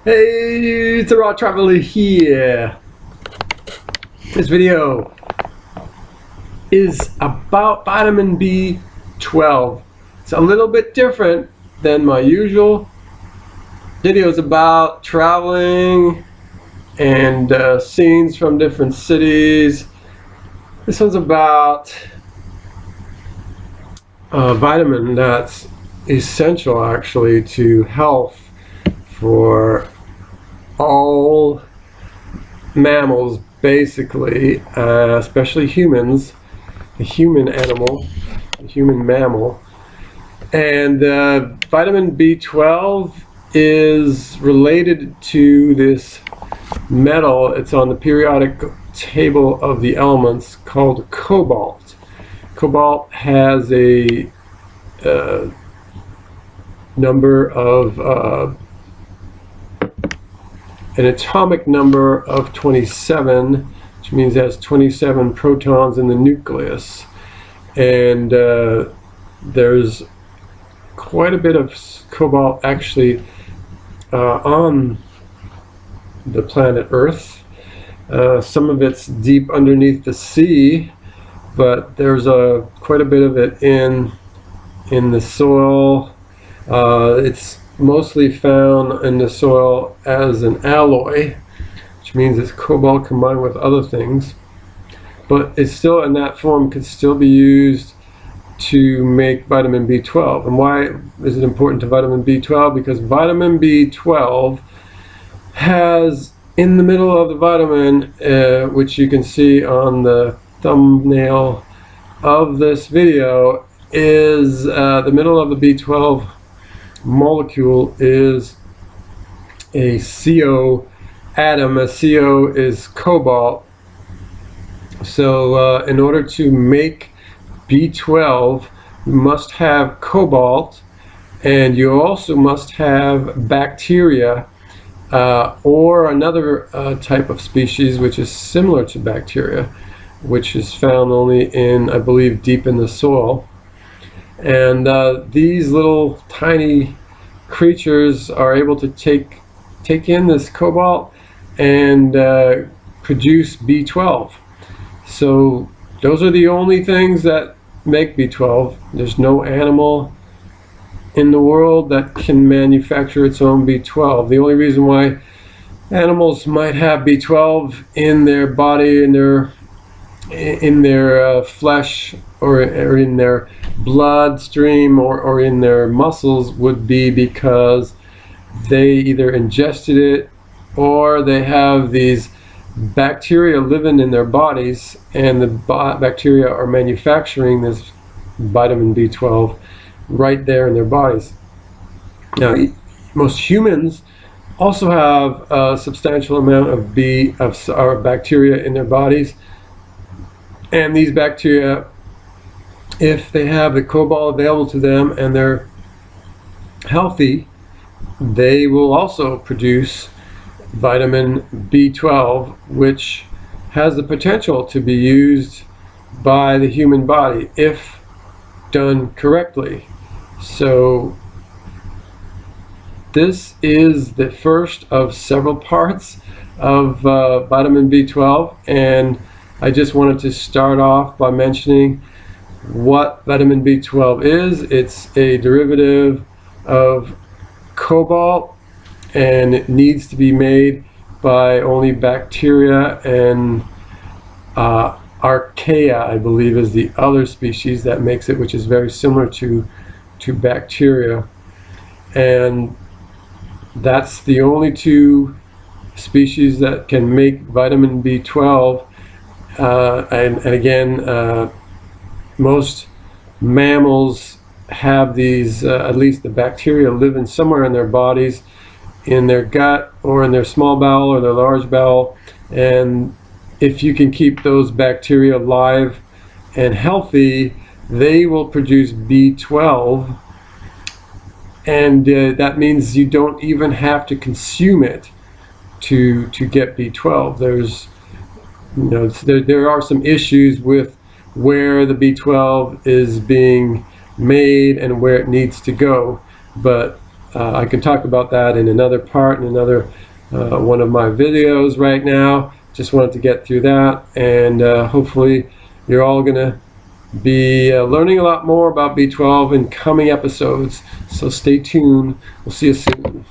Hey, it's a Raw Traveler here. This video is about vitamin B12. It's a little bit different than my usual videos about traveling and scenes from different cities. This one's about a vitamin that's essential actually to health for all mammals, basically, especially humans, the human animal, the human mammal. And vitamin B12 is related to this metal. It's on the periodic table of the elements called cobalt. Cobalt has a number of an atomic number of 27, which means it has 27 protons in the nucleus. And there's quite a bit of cobalt actually on the planet Earth. Some of it's deep underneath the sea, but there's quite a bit of it in the soil. It's mostly found in the soil as an alloy, which means it's cobalt combined with other things, but it's still in that form, could still be used to make vitamin B12. And why is it important to vitamin B12? Because vitamin B12 has, in the middle of the vitamin, which you can see on the thumbnail of this video, is the middle of the B12 molecule is a CO atom. A CO is cobalt. So in order to make B12, you must have cobalt, and you also must have bacteria or another type of species which is similar to bacteria, which is found only in, I believe, deep in the soil. And these little tiny creatures are able to take in this cobalt and produce B12. So those are the only things that make B12. There's no animal in the world that can manufacture its own B12. The only reason why animals might have B12 in their body, in their flesh, or in their bloodstream, or in their muscles, would be because they either ingested it or they have these bacteria living in their bodies, and the bacteria are manufacturing this vitamin B12 right there in their bodies. Now, most humans also have a substantial amount of bacteria in their bodies, and these bacteria, if they have the cobalt available to them and they're healthy, they will also produce vitamin B12, which has the potential to be used by the human body if done correctly. So this is the first of several parts of vitamin B12, and I just wanted to start off by mentioning what vitamin B12 is. It's a derivative of cobalt, and it needs to be made by only bacteria, and archaea, I believe, is the other species that makes it, which is very similar to bacteria. And that's the only two species that can make vitamin B12. And again, most mammals have these, at least the bacteria, living somewhere in their bodies, in their gut or in their small bowel or their large bowel. And if you can keep those bacteria alive and healthy, they will produce B12. And that means you don't even have to consume it to get B12. There's, there are some issues with where the B12 is being made and where it needs to go, but I can talk about that in another part, in another one of my videos right now. Just wanted to get through that, and hopefully you're all going to be learning a lot more about B12 in coming episodes. So stay tuned. We'll see you soon.